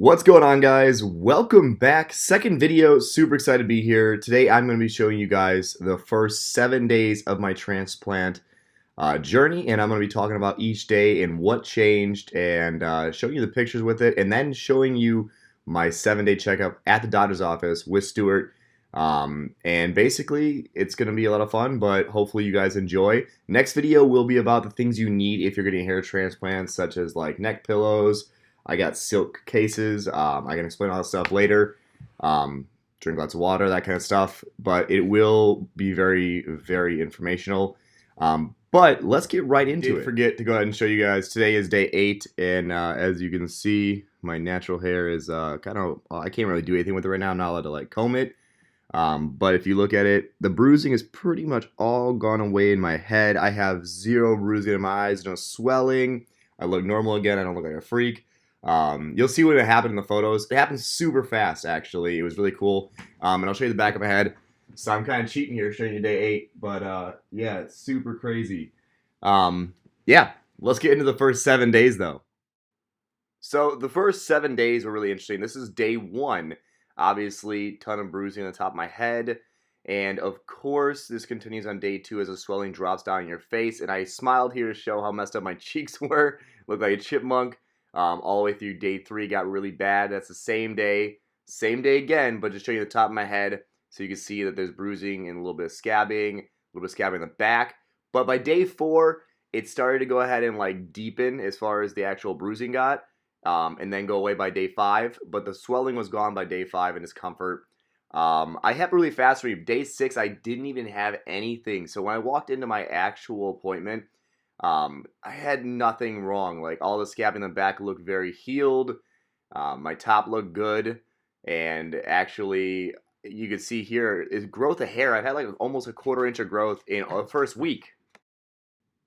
What's going on, guys? Welcome back. Second video. Super excited to be here. Today I'm going to be showing you guys the first 7 days of my transplant journey, and I'm going to be talking about each day and what changed, and showing you the pictures with it, and then showing you my 7-day checkup at the doctor's office with Stuart. And basically it's going to be a lot of fun, but hopefully you guys enjoy. Next video will be about the things you need if you're getting hair transplants, such as like neck pillows. I got silk cases. I can explain all that stuff later. Drink lots of water, that kind of stuff. But it will be very, very informational. But let's get right into it. Didn't forget to go ahead and show you guys. Today is day 8, and as you can see, my natural hair is kind of. I can't really do anything with it right now. I'm not allowed to like comb it. But if you look at it, the bruising is pretty much all gone away in my head. I have zero bruising in my eyes, no swelling. I look normal again. I don't look like a freak. You'll see when it happened in the photos. It happened super fast, actually. It was really cool. And I'll show you the back of my head. So I'm kind of cheating here, showing you day 8. But yeah, it's super crazy. Yeah, let's get into the first 7 days, though. So the first 7 days were really interesting. This is day 1. Obviously, ton of bruising on the top of my head. And of course, this continues on day 2 as the swelling drops down in your face. And I smiled here to show how messed up my cheeks were. Looked like a chipmunk. All the way through day 3 got really bad. That's the same day again, but just showing you the top of my head so you can see that there's bruising and a little bit of scabbing, in the back. But by day 4, it started to go ahead and like deepen as far as the actual bruising got, and then go away by day 5. But the swelling was gone by day 5 and discomfort. I happened really fast for you. Day 6, I didn't even have anything. So when I walked into my actual appointment, I had nothing wrong. Like all the scab in the back looked very healed. My top looked good, and actually, you can see here is growth of hair. I've had like almost a 1/4 inch of growth in the first week.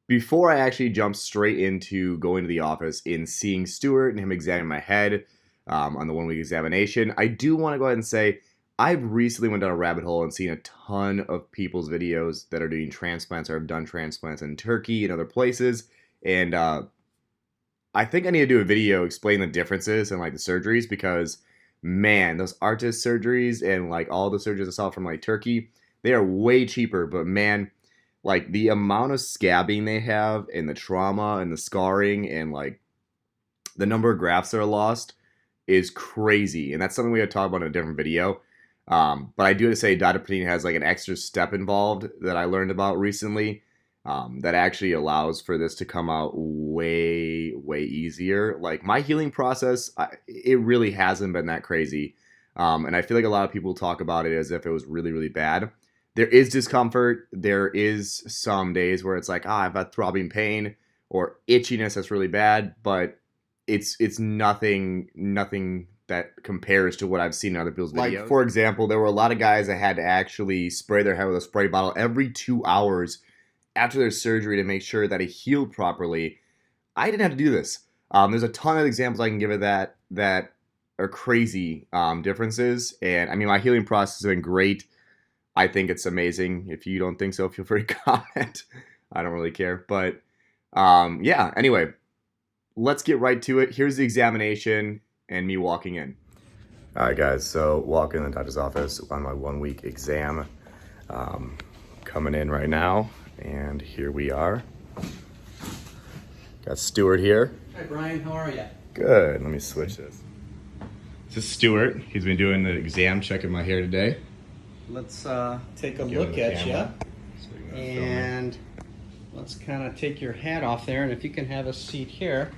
Before I actually jumped straight into going to the office and seeing Stuart and him examine my head on the 1-week examination, I do want to go ahead and say I've recently went down a rabbit hole and seen a ton of people's videos that are doing transplants or have done transplants in Turkey and other places. And I think I need to do a video explaining the differences and like the surgeries, because man, those artist surgeries and like all the surgeries I saw from like Turkey, they are way cheaper. But man, like the amount of scabbing they have and the trauma and the scarring and like the number of grafts that are lost is crazy. And that's something we had to talk about in a different video. But I do have to say Dr. Panine has like an extra step involved that I learned about recently, that actually allows for this to come out way, way easier. Like my healing process, it really hasn't been that crazy. And I feel like a lot of people talk about it as if it was really, really bad. There is discomfort. There is some days where it's like, I've got throbbing pain or itchiness that's really bad, but it's nothing that compares to what I've seen in other people's videos. Like, for example, there were a lot of guys that had to actually spray their hair with a spray bottle every 2 hours after their surgery to make sure that it healed properly. I didn't have to do this. There's a ton of examples I can give of that are crazy differences. And I mean, my healing process has been great. I think it's amazing. If you don't think so, feel free to comment. I don't really care. But yeah, anyway, let's get right to it. Here's the examination and me walking in. Alright guys, so walking in the doctor's office on my 1-week exam. Coming in right now, and here we are. Got Stuart here. Hi Brian, how are you? Good, let me switch this. This is Stuart. He's been doing the exam, checking my hair today. Let's take a look at you. So And let's kind of take your hat off there, and if you can have a seat here.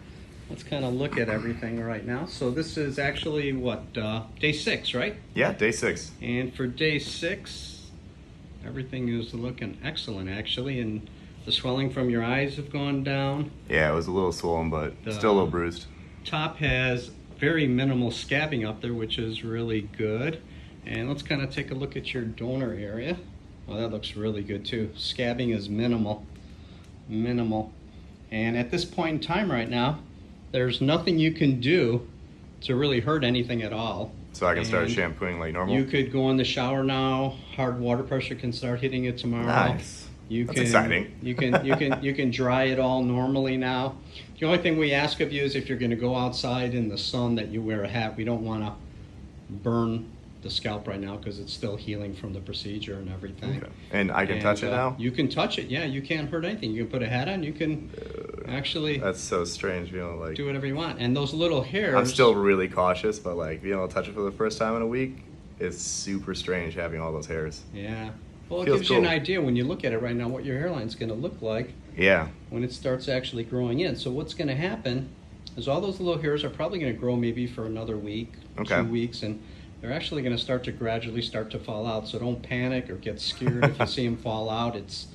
Let's kind of look at everything right now. So this is actually what, day 6, right? Yeah, day 6. And for day 6, everything is looking excellent actually, and the swelling from your eyes have gone down. Yeah, it was a little swollen, but still a little bruised. Top has very minimal scabbing up there, which is really good. And let's kind of take a look at your donor area. Well, that looks really good too. Scabbing is minimal. And at this point in time right now, there's nothing you can do to really hurt anything at all. So I can start shampooing like normal? You could go in the shower now. Hard water pressure can start hitting it tomorrow. Nice. You That's can, exciting. you can dry it all normally now. The only thing we ask of you is if you're going to go outside in the sun that you wear a hat. We don't want to burn the scalp right now because it's still healing from the procedure and everything. Okay. And I can touch it now? You can touch it, yeah. You can't hurt anything. You can put a hat on. You can actually That's so strange, like do whatever you want. And those little hairs. I'm still really cautious, but like being able to touch it for the first time in a week is super strange having all those hairs. Yeah. Well, it Feels gives you an cool. idea when you look at it right now what your hairline's going to look like Yeah. when it starts actually growing in. So what's going to happen is all those little hairs are probably going to grow maybe for another week, Okay. 2 weeks, and they're actually going to start to gradually start to fall out. So don't panic or get scared if you see them fall out. It's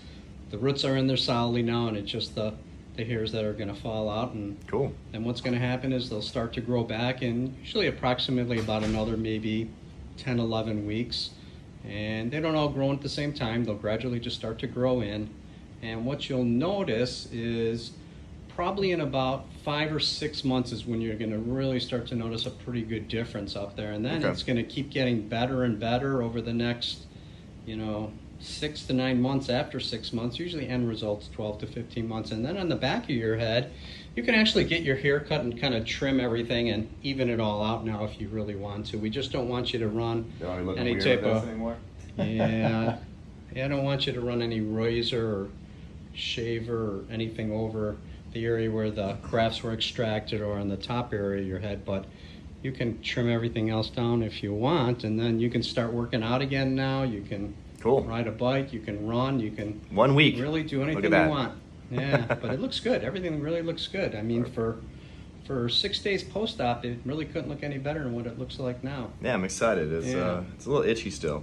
the roots are in there solidly now, and it's just the hairs that are going to fall out. And Cool. then what's going to happen is they'll start to grow back in usually approximately about another maybe 10, 11 weeks. And they don't all grow at the same time. They'll gradually just start to grow in. And what you'll notice is probably in about 5 or 6 months is when you're going to really start to notice a pretty good difference up there. And then Okay. it's going to keep getting better and better over the next, 6 to 9 months. After 6 months, usually end results 12 to 15 months. And then on the back of your head, you can actually get your hair cut and kind of trim everything and even it all out now if you really want to. We just don't want you to run any type of yeah. I don't want you to run any razor or shaver or anything over the area where the grafts were extracted or on the top area of your head, but you can trim everything else down if you want, and then you can start working out again now. You can Cool. ride a bike, you can run, you can 1 week. really do anything you that. want. Yeah, but it looks good. Everything really looks good. I mean, for 6 days post-op, it really couldn't look any better than what it looks like now. Yeah, I'm excited. It's Yeah. it's a little itchy still.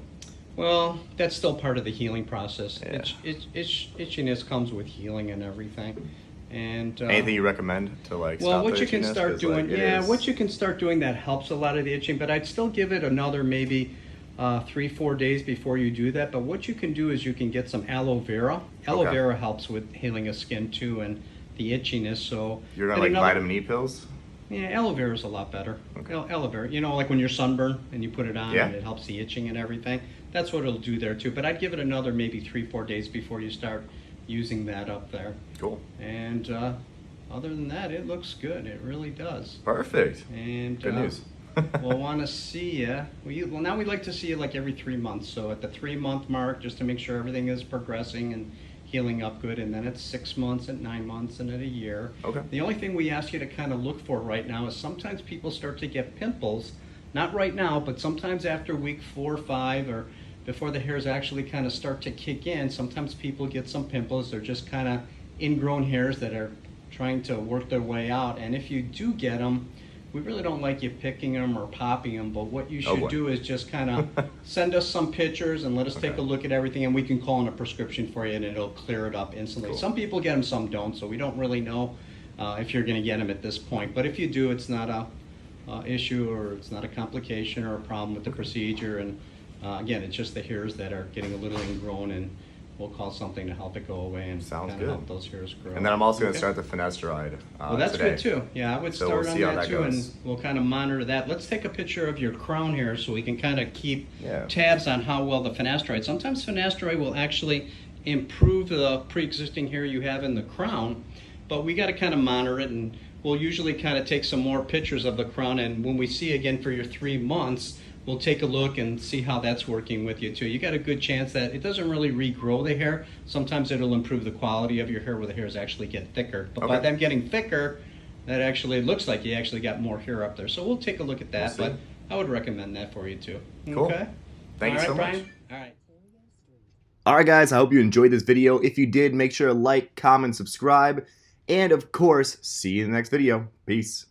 Well, that's still part of the healing process. Yeah. Itchiness comes with healing and everything. And Anything you recommend to like well, stop what the you can itchiness? start 'Cause, doing, like, it yeah, is- what you can start doing that helps a lot of the itching, but I'd still give it another maybe 3-4 days before you do that. But what you can do is you can get some aloe vera. Aloe Okay. vera helps with healing of skin too and the itchiness. So You're gonna and like another- vitamin E pills? Yeah, aloe vera is a lot better. Okay. Aloe vera, like when you're sunburned and you put it on Yeah. and it helps the itching and everything. That's what it'll do there too. But I'd give it another maybe 3-4 days before you start using that up there. Cool. And other than that, it looks good. It really does. Perfect. And Good news. we'll want to see you. Well, now we'd like to see you like every 3 months. So at the 3-month mark, just to make sure everything is progressing and healing up good. And then at 6 months, at 9 months, and at a year. Okay. The only thing we ask you to kind of look for right now is sometimes people start to get pimples. Not right now, but sometimes after week 4 or 5 or before the hairs actually kind of start to kick in, sometimes people get some pimples. They're just kind of ingrown hairs that are trying to work their way out. And if you do get them, we really don't like you picking them or popping them, but what you should boy. do is just kind of send us some pictures and let us take Okay. a look at everything, and we can call in a prescription for you and it'll clear it up instantly. Cool. Some people get them, some don't, so we don't really know if you're going to get them at this point. But if you do, it's not a issue or it's not a complication or a problem with the procedure. And again, it's just the hairs that are getting a little ingrown, and we'll call something to help it go away and Sounds kind good. of help those hairs grow. And then I'm also gonna Okay. start the finasteride. Well, that's today. good too. Yeah, I would So start we'll on see how that that too, and goes. we'll kind of monitor that. Let's take a picture of your crown here so we can kind of keep Yeah. tabs on how well the finasteride. Sometimes finasteride will actually improve the pre-existing hair you have in the crown, but we got to kind of monitor it, and we'll usually kind of take some more pictures of the crown, and when we see again for your 3 months, we'll take a look and see how that's working with you too. You got a good chance that it doesn't really regrow the hair. Sometimes it'll improve the quality of your hair where the hairs actually get thicker. But by Okay. them getting thicker, that actually looks like you actually got more hair up there. So we'll take a look at that, We'll see. but I would recommend that for you too. Cool. Okay? Thank you All right, so Brian? much. All right. Alright guys, I hope you enjoyed this video. If you did, make sure to like, comment, subscribe, and of course, see you in the next video. Peace.